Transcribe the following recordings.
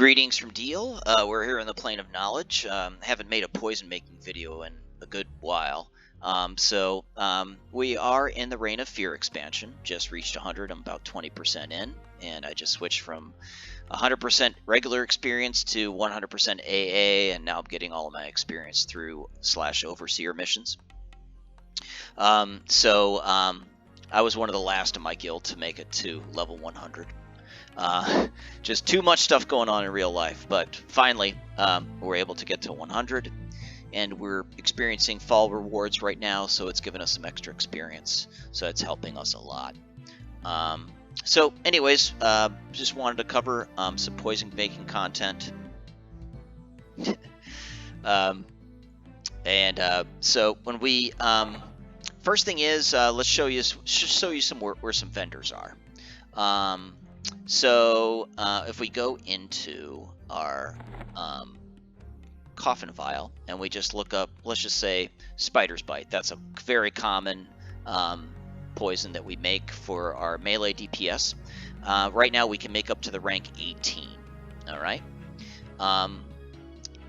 Greetings from Deal. We're here in the plane of knowledge. Haven't made a poison making video in a good while. We are in the Reign of Fear expansion. Just reached 100. I'm about 20% in, and I just switched from 100% regular experience to 100% AA, and now I'm getting all of my experience through /overseer missions. I was one of the last in my guild to make it to level 100. Just too much stuff going on in real life, but finally we're able to get to 100, and we're experiencing fall rewards right now, so it's given us some extra experience, so it's helping us a lot. Just wanted to cover some poison making content. When we first thing is let's show you some where some vendors are. If we go into our coffin vial and we just look up, let's just say spider's bite. That's a very common poison that we make for our melee DPS. Right now we can make up to the rank 18. All right.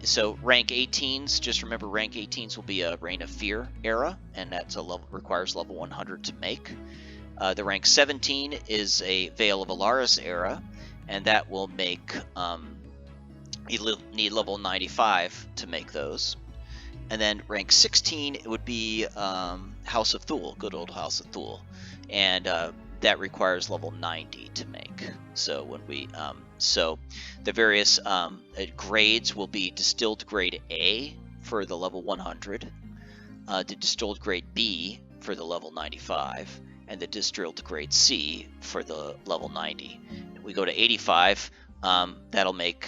So rank 18s, just remember rank 18s will be a Reign of Fear era, and that's requires level 100 to make. The rank 17 is a Veil of Alaris era, and that will make you need level 95 to make those. And then rank 16 it would be House of Thule, good old House of Thule, and that requires level 90 to make. So when we the various grades will be distilled grade A for the level 100, the distilled grade B for the level 95, and the distilled grade C for the level 90. If we go to 85, that'll make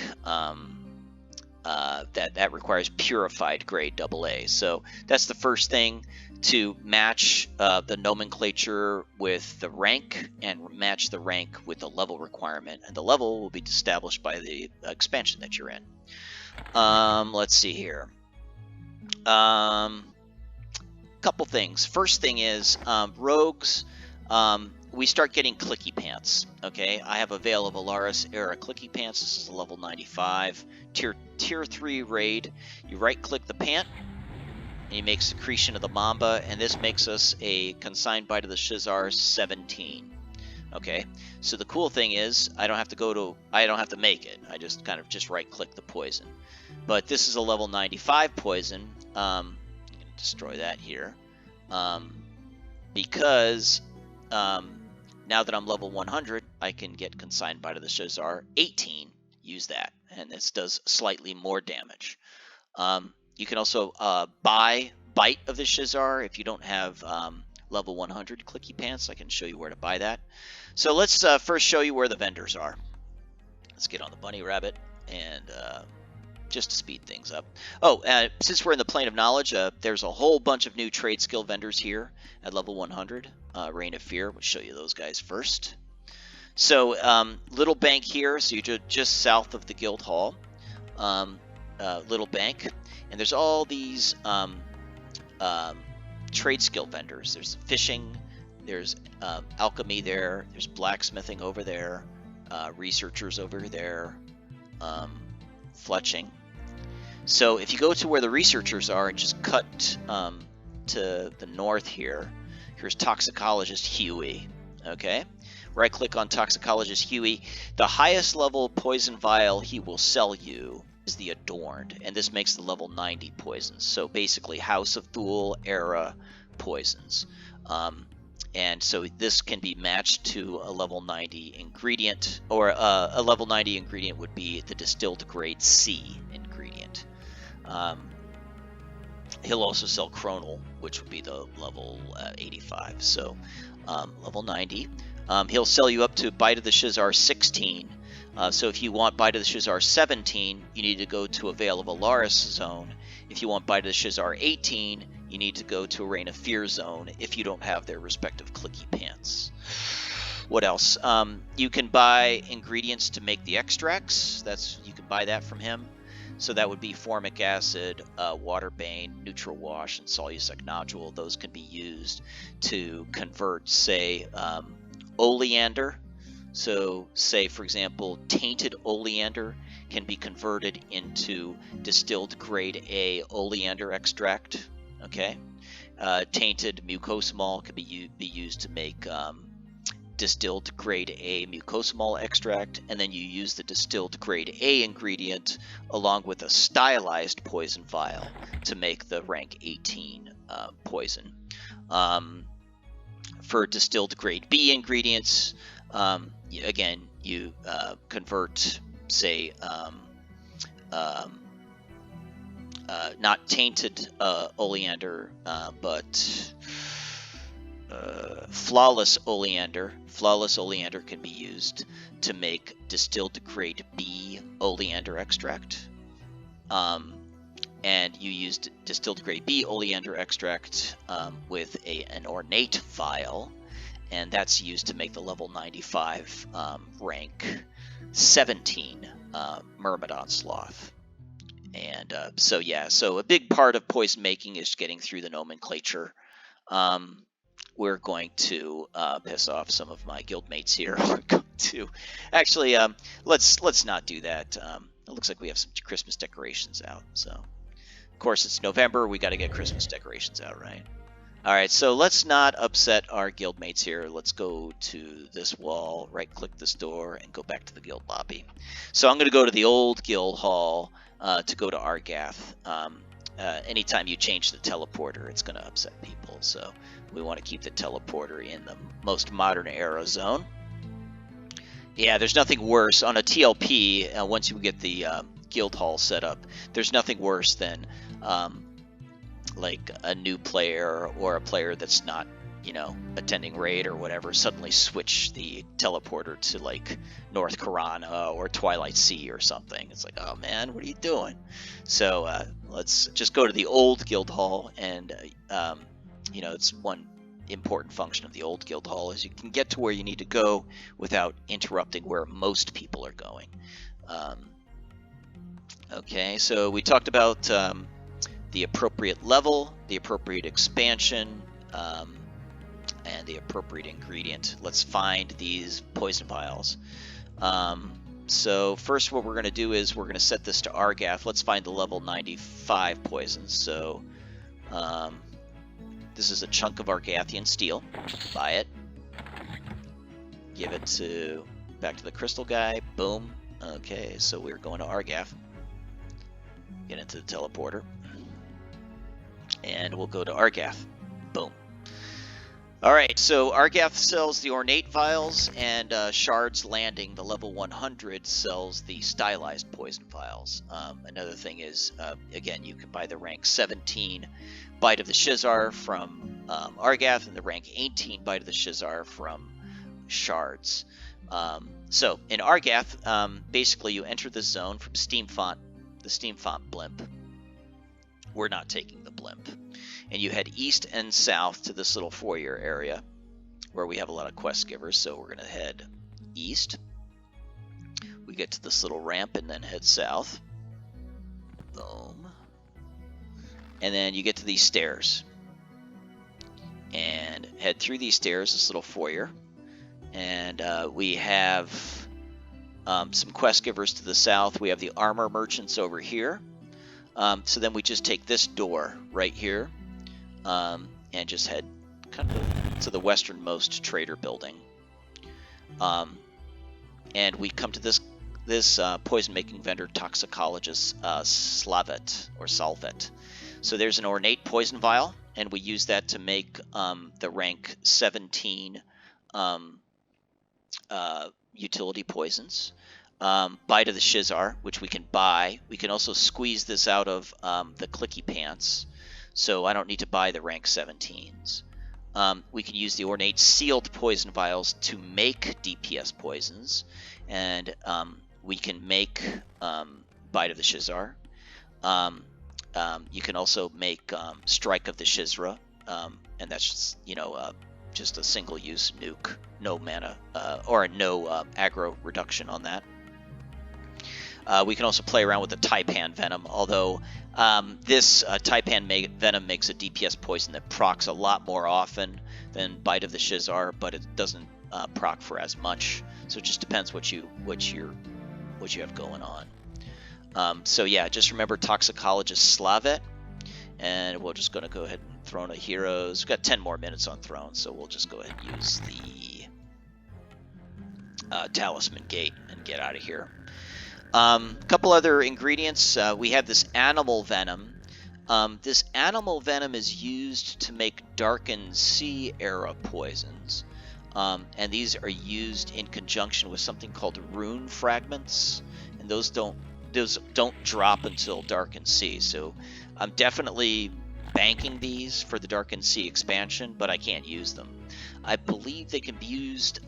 that requires purified grade AA. So that's the first thing, to match the nomenclature with the rank and match the rank with the level requirement, and the level will be established by the expansion that you're in. Let's see here. Couple things. First thing is rogues. We start getting clicky pants. Okay, I have a Veil of Alaris era clicky pants. This is a level 95 tier 3 raid. You right click the pant and you make secretion of the Mamba, and this makes us a consigned bite of the Shizar 17. Okay, so the cool thing is I don't have to make it. I just kind of right click the poison. But this is a level 95 poison. I'm gonna destroy that here. Because now that I'm level 100, I can get consigned bite of the Shizar 18. Use that, and this does slightly more damage. You can also buy bite of the Shizar if you don't have level 100 clicky pants. I can show you where to buy that. So let's first show you where the vendors are. Let's get on the bunny rabbit and just to speed things up. Since we're in the plane of knowledge, there's a whole bunch of new trade skill vendors here at level 100. Reign of Fear, we'll show you those guys first. So little bank here, so you're just south of the guild hall. Little bank, and there's all these trade skill vendors. There's fishing, there's alchemy there, there's blacksmithing over there, researchers over there, fletching. So if you go to where the researchers are and just cut to the north here, here's Toxicologist Huey. Okay, right click on Toxicologist Huey. The highest level poison vial he will sell you is the Adorned, and this makes the level 90 poisons. So basically House of Thule era poisons. And so this can be matched to a level 90 ingredient, or a level 90 ingredient would be the distilled grade C ingredient. He'll also sell Chronal, which would be the level 85. So level 90. He'll sell you up to Bite of the Shizar 16. So if you want Bite of the Shizar 17, you need to go to a Veil of Alaris zone. If you want Bite of the Shizar 18, you need to go to a Reign of Fear zone if you don't have their respective clicky pants. What else? You can buy ingredients to make the extracts. You can buy that from him. So that would be formic acid, waterbane, neutral wash, and Solusec nodule. Those can be used to convert, say, oleander. So say, for example, tainted oleander can be converted into distilled grade A oleander extract. Okay, tainted mucosamol can be used to make distilled grade A mucosamol extract, and then you use the distilled grade A ingredient along with a stylized poison vial to make the rank 18 poison. For distilled grade B ingredients, again, you convert, say, not tainted oleander, but flawless oleander. Flawless oleander can be used to make distilled grade B oleander extract. And you used distilled grade B oleander extract with an ornate vial, and that's used to make the level 95 rank 17 Myrmidon Sloth. And so a big part of poison making is getting through the nomenclature. We're going to piss off some of my guildmates here. We're going to actually let's not do that. It looks like we have some Christmas decorations out. So, of course, it's November. We got to get Christmas decorations out, right? All right, so let's not upset our guildmates here. Let's go to this wall, right-click this door, and go back to the guild lobby. So I'm going to go to the old guild hall to go to Argath. Anytime you change the teleporter, it's going to upset people. So we want to keep the teleporter in the most modern era zone. Yeah, there's nothing worse on a TLP. Once you get the guild hall set up, there's nothing worse than like a new player or a player that's not, attending raid or whatever, suddenly switch the teleporter to like North Karana or Twilight Sea or something. It's like, oh man, what are you doing? So let's just go to the old guild hall, and it's one important function of the old guild hall is you can get to where you need to go without interrupting where most people are going. Okay, so we talked about the appropriate level, the appropriate expansion, and the appropriate ingredient. Let's find these poison vials. So first what we're going to do is we're going to set this to Argath. Let's find the level 95 poisons. So this is a chunk of Argathian steel. Buy it. Give it back to the crystal guy. Boom. Okay, so we're going to Argath. Get into the teleporter. And we'll go to Argath. Boom. Alright, so Argath sells the ornate vials, and Shard's Landing, the level 100, sells the stylized poison vials. Another thing is, again, you can buy the rank 17 Bite of the Shizar from Argath, and the rank 18 Bite of the Shizar from Shards. So, in Argath, basically you enter the zone from the Steamfont blimp. We're not taking the blimp. And you head east and south to this little foyer area where we have a lot of quest givers. So we're going to head east. We get to this little ramp and then head south. Boom. And then you get to these stairs. And head through these stairs, this little foyer. And we have some quest givers to the south. We have the armor merchants over here. So then we just take this door right here. And just head kind of to the westernmost trader building. And we come to this poison-making vendor toxicologist Slavet or Salvet. So there's an ornate poison vial, and we use that to make the rank 17 utility poisons. Bite of the Shizar, which we can buy. We can also squeeze this out of the Clicky Pants. So I don't need to buy the rank 17s. We can use the ornate sealed poison vials to make DPS poisons, and we can make Bite of the Shizar. You can also make Strike of the Shizra, and that's just a single-use nuke, no mana or no aggro reduction on that. We can also play around with the Taipan Venom, although this Taipan Venom makes a DPS poison that procs a lot more often than Bite of the Shizar, but it doesn't proc for as much. So it just depends what you have going on. So yeah, just remember Toxicologist Slavet, and we're just going to go ahead and Throne of Heroes. We've got 10 more minutes on Throne, so we'll just go ahead and use the Talisman Gate and get out of here. A couple other ingredients. We have this animal venom. This animal venom is used to make Darkened Sea era poisons. And these are used in conjunction with something called rune fragments, and those don't drop until Darkened Sea. So I'm definitely banking these for the Darkened Sea expansion, but I can't use them. I believe they can be used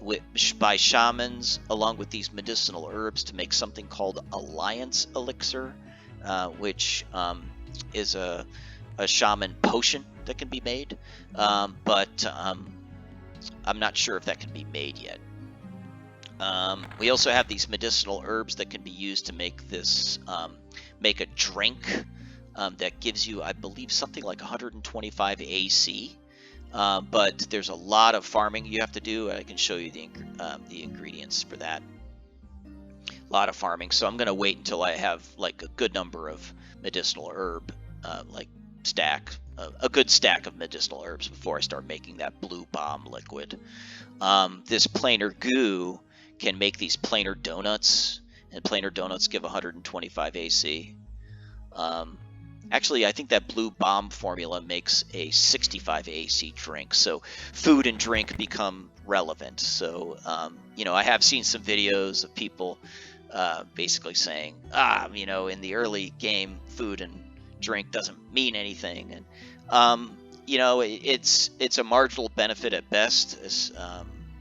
by shamans along with these medicinal herbs to make something called Alliance Elixir, which is a shaman potion that can be made, but I'm not sure if that can be made yet. We also have these medicinal herbs that can be used to make this, make a drink that gives you, I believe, something like 125 AC. But there's a lot of farming you have to do. I can show you the ingredients for that. A lot of farming. So I'm going to wait until I have like a good number of medicinal herb, like a good stack of medicinal herbs before I start making that blue bomb liquid. This planar goo can make these planar donuts, and planar donuts give 125 AC. Actually, I think that blue bomb formula makes a 65 AC drink, so food and drink become relevant. So, I have seen some videos of people basically saying, in the early game, food and drink doesn't mean anything, and it's a marginal benefit at best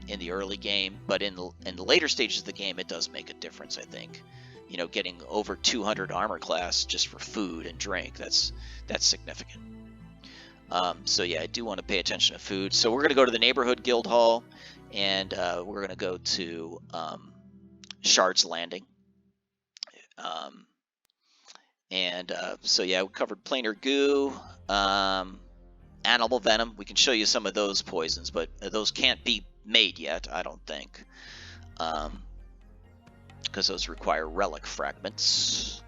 in the early game, but in the later stages of the game, it does make a difference, I think. Getting over 200 armor class just for food and drink, that's significant. So yeah, I do want to pay attention to food. So we're going to go to the neighborhood guild hall, and we're going to go to Shard's Landing. So yeah, we covered planar goo, animal venom. We can show you some of those poisons, but those can't be made yet, I don't think. Because those require relic fragments.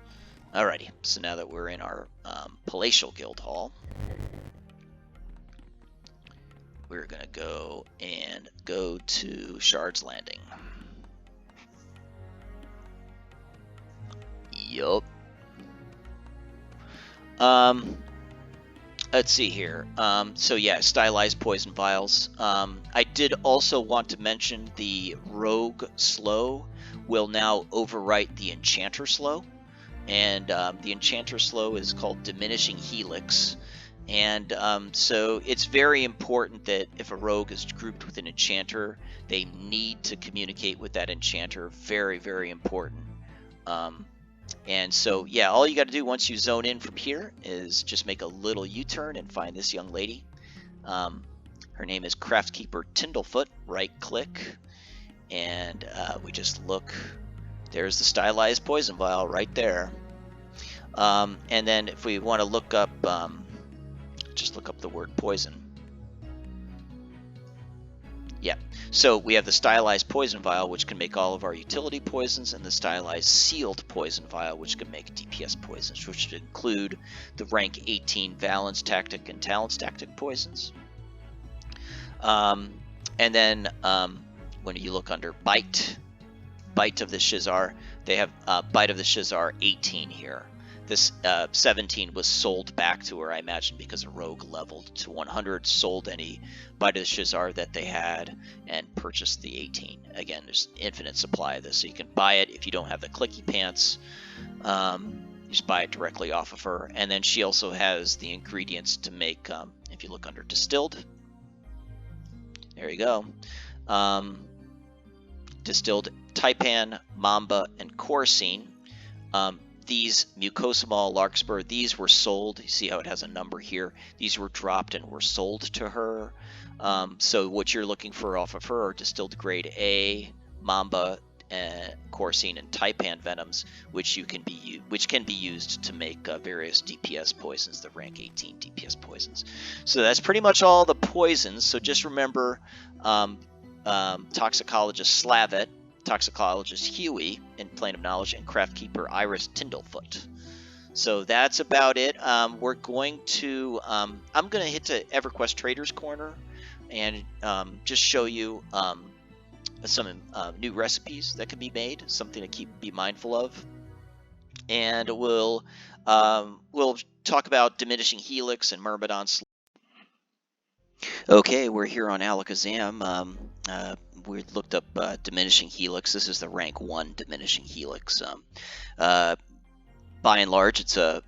Alrighty, so now that we're in our Palatial Guild Hall, we're going to go to Shard's Landing. Yup. Let's see here. So yeah, stylized poison vials. I did also want to mention the Rogue Slow will now overwrite the Enchanter Slow, and the Enchanter Slow is called Diminishing Helix, and so it's very important that if a rogue is grouped with an Enchanter, they need to communicate with that Enchanter. Very, very important. And so yeah, all you got to do once you zone in from here is just make a little U-turn and find this young lady. Her name is Craftkeeper Tindlefoot. Right click, and we just look. There's the stylized poison vial right there. And then if we want to look up, just look up the word poison. Yeah, so we have the stylized poison vial, which can make all of our utility poisons, and the stylized sealed poison vial, which can make DPS poisons, which would include the rank 18 Valence Tactic and Talents Tactic poisons. And then when you look under Bite of the Shizar, they have Bite of the Shizar 18 here. This 17 was sold back to her, I imagine, because a rogue leveled to 100, sold any Bite of the Shizar that they had, and purchased the 18. Again, there's infinite supply of this, so you can buy it if you don't have the clicky pants. You just buy it directly off of her. And then she also has the ingredients to make, if you look under Distilled, there you go. Distilled Taipan, Mamba, and Corsine. These Mucosamol, Larkspur, these were sold. You see how it has a number here? These were dropped and were sold to her. So what you're looking for off of her are Distilled Grade A, Mamba, Corsine, and Taipan venoms, which can be used to make various DPS poisons, the rank 18 DPS poisons. So that's pretty much all the poisons. So just remember, Toxicologist Slavet, Toxicologist Huey in Plane of Knowledge, and Craftkeeper Iris Tindlefoot. So that's about it. We're going to, I'm going to hit to Everquest Traders Corner and just show you some new recipes that can be made, something to be mindful of. And we'll talk about Diminishing Helix and Myrmidon. Okay, we're here on Alakazam. We looked up Diminishing Helix. This is the rank 1 Diminishing Helix. By and large, it's a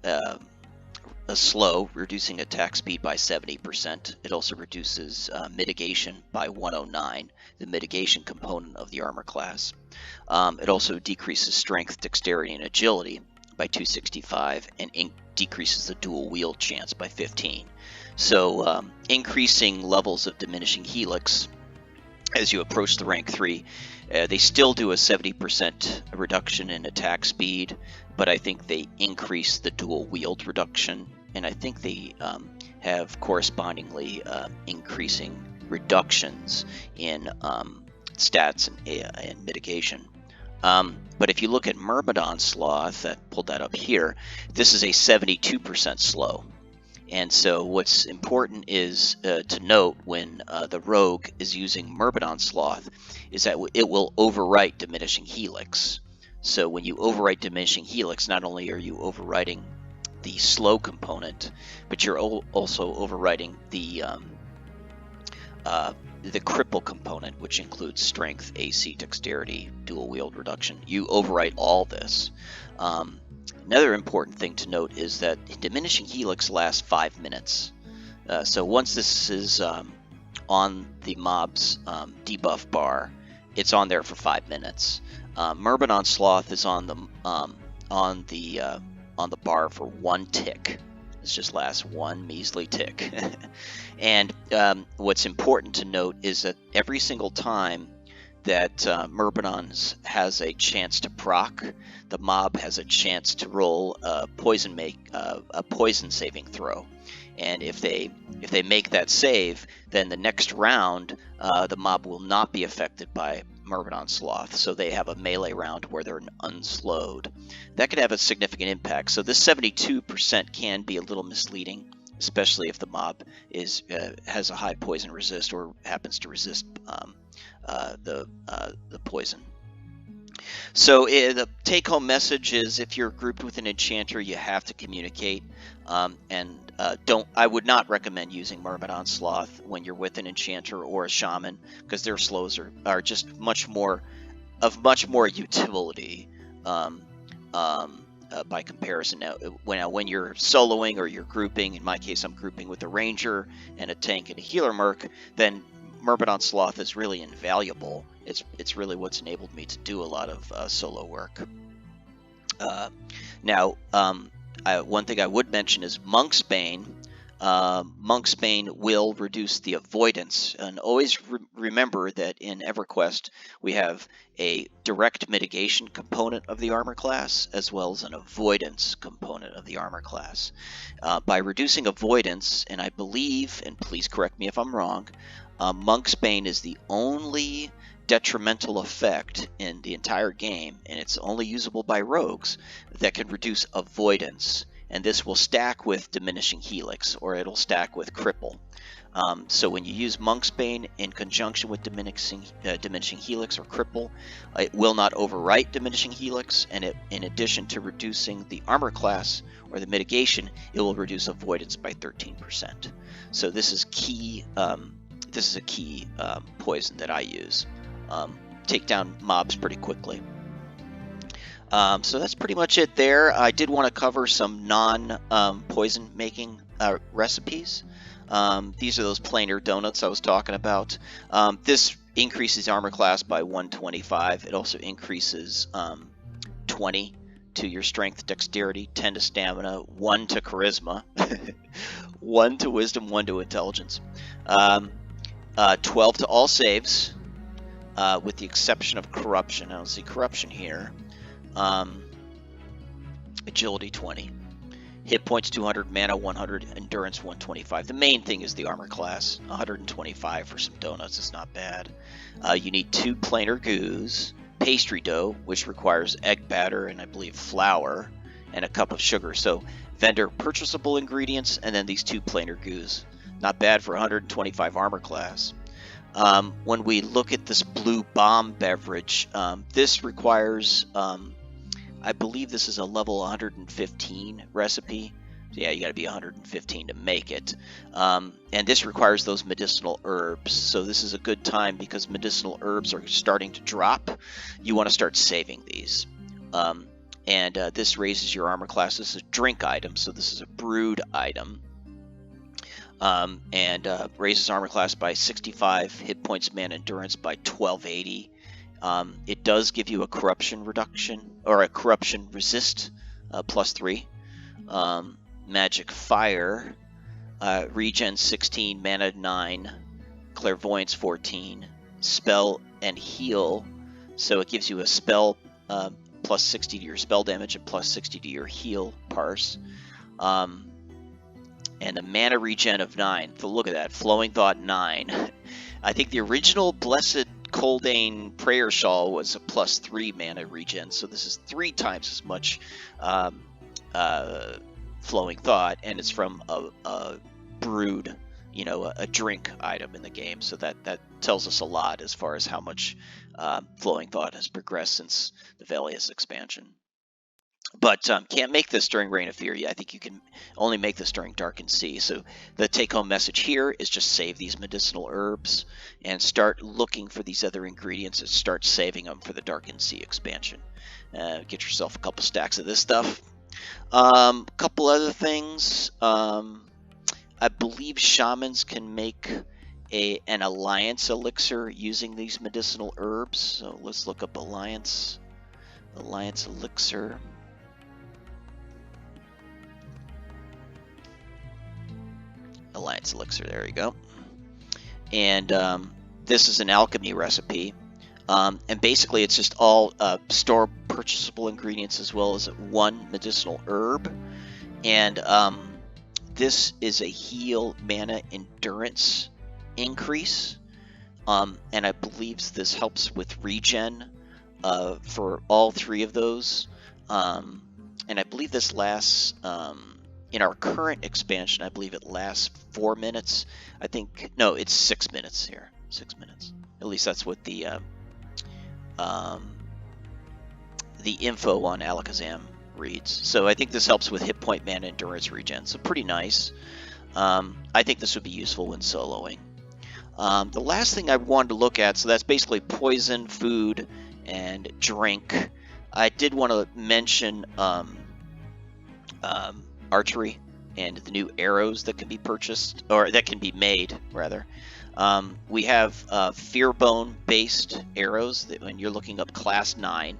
slow, reducing attack speed by 70%. It also reduces mitigation by 109, the mitigation component of the armor class. It also decreases strength, dexterity, and agility by 265, and decreases the dual wield chance by 15. So increasing levels of Diminishing Helix as you approach the rank 3, they still do a 70% reduction in attack speed, but I think they increase the dual wield reduction, and I think they have correspondingly increasing reductions in stats and mitigation. But if you look at Myrmidon Sloth, I pulled that up here, this is a 72% slow. And so what's important is to note when the rogue is using Myrmidon Sloth is that it will overwrite Diminishing Helix. So when you overwrite Diminishing Helix, not only are you overwriting the slow component, but you're also overwriting the cripple component, which includes strength, AC, dexterity, dual wield reduction. You overwrite all this. Another important thing to note is that Diminishing Helix lasts 5 minutes. So once this is on the mob's debuff bar, it's on there for 5 minutes. Myrmidon Sloth is on the bar for 1 tick. This just lasts 1 measly tick. And what's important to note is that every single time that Myrmidon has a chance to proc, the mob has a chance to roll a poison saving throw. And if they make that save, then the next round the mob will not be affected by Myrmidon Sloth, so they have a melee round where they're unslowed. That could have a significant impact. So this 72% can be a little misleading, especially if the mob has a high poison resist or happens to resist the poison. So the take-home message is, if you're grouped with an enchanter, you have to communicate, I would not recommend using Myrmidon Sloth when you're with an enchanter or a shaman, because their slows are just much more utility by comparison. Now when you're soloing or you're grouping, in my case I'm grouping with a ranger and a tank and a healer merc, then Myrmidon Sloth is really invaluable. It's really what's enabled me to do a lot of solo work. Now, one thing I would mention is Monk's Bane. Monk's Bane will reduce the avoidance, and always remember that in EverQuest we have a direct mitigation component of the armor class as well as an avoidance component of the armor class. By reducing avoidance, and I believe, and please correct me if I'm wrong, Monk's Bane is the only detrimental effect in the entire game, and it's only usable by rogues, that can reduce avoidance. And this will stack with Diminishing Helix, or it'll stack with Cripple. So when you use Monk's Bane in conjunction with Diminishing Helix or Cripple, it will not overwrite Diminishing Helix, and in addition to reducing the armor class or the mitigation, it will reduce avoidance by 13%. So this is key. This is a key poison that I use. Take down mobs pretty quickly. So that's pretty much it there. I did want to cover some non-poison making recipes. These are those planar donuts I was talking about. This increases armor class by 125. It also increases 20 to your strength, dexterity, 10 to stamina, 1 to charisma, 1 to wisdom, 1 to intelligence, 12 to all saves, with the exception of corruption. I don't see corruption here. Agility 20. Hit points 200, mana 100, endurance 125. The main thing is the armor class. 125 for some donuts is not bad. You need 2 planar goos, pastry dough, which requires egg batter and I believe flour, and a cup of sugar. So vendor purchasable ingredients, and then these 2 planar goos. Not bad for 125 armor class. When we look at this blue bomb beverage, this requires, I believe this is a level 115 recipe. So yeah, you got to be 115 to make it. And this requires those medicinal herbs. So this is a good time because medicinal herbs are starting to drop. You want to start saving these. This raises your armor class. This is a drink item, so this is a brewed item. Raises armor class by 65, hit points, mana, endurance by 1280. It does give you a corruption reduction, or a corruption resist, +3. Magic fire, regen 16, mana 9, clairvoyance 14, spell and heal. So it gives you a spell +60 to your spell damage and +60 to your heal parse. And a mana regen of 9. So look at that, Flowing Thought 9. I think the original Blessed Coldane Prayer Shawl was a +3 mana regen, so this is 3 times as much Flowing Thought, and it's from a brewed, a drink item in the game. So that tells us a lot as far as how much Flowing Thought has progressed since the Valius expansion. But can't make this during Reign of Fear. Yeah, I think you can only make this during Darkened Sea. So the take-home message here is just save these medicinal herbs and start looking for these other ingredients and start saving them for the Darkened Sea expansion. Get yourself a couple stacks of this stuff. Couple other things. I believe shamans can make an alliance elixir using these medicinal herbs. So let's look up alliance elixir. Alliance elixir, there you go. And this is an alchemy recipe. And basically it's just all store purchasable ingredients as well as 1 medicinal herb. And this is a heal, mana, endurance increase. And I believe this helps with regen for all 3 of those. And I believe this lasts, in our current expansion, I believe it lasts 4 minutes. I think, no, it's 6 minutes here. 6 minutes. At least that's what the info on Alakazam reads. So I think this helps with hit point, mana, endurance regen. So pretty nice. I think this would be useful when soloing. The last thing I wanted to look at, so that's basically poison, food, and drink. I did want to mention archery and the new arrows that can be purchased, or that can be made rather. We have Fearbone based arrows that when you're looking up class 9,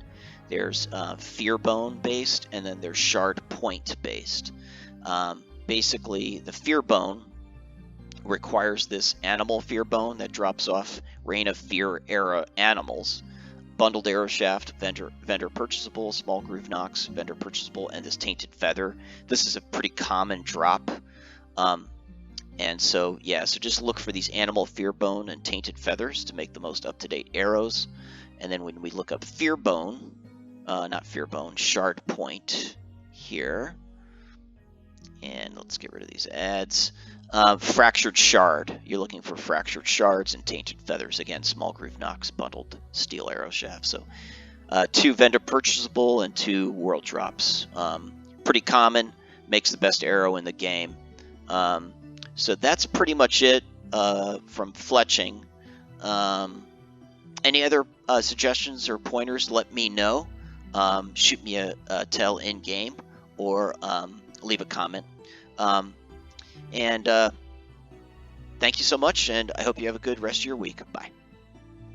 there's Fearbone based, and then there's Shard Point based. Basically the Fearbone requires this animal Fearbone that drops off Reign of Fear era animals. Bundled Arrow Shaft, vendor purchasable, Small Groove Nox, vendor purchasable, and this Tainted Feather. This is a pretty common drop. And so, yeah, so just look for these Animal Fearbone and Tainted Feathers to make the most up-to-date arrows. And then when we look up Fearbone, not Fearbone, Shard Point here. And let's get rid of these ads. Fractured Shard. You're looking for Fractured Shards and Tainted Feathers. Again, Small Groove Nox, bundled Steel Arrow Shaft. So 2 vendor purchasable and 2 world drops. Pretty common. Makes the best arrow in the game. So that's pretty much it from fletching. Any other suggestions or pointers, let me know. Shoot me a tell in-game or leave a comment. Thank you so much, and I hope you have a good rest of your week. Bye.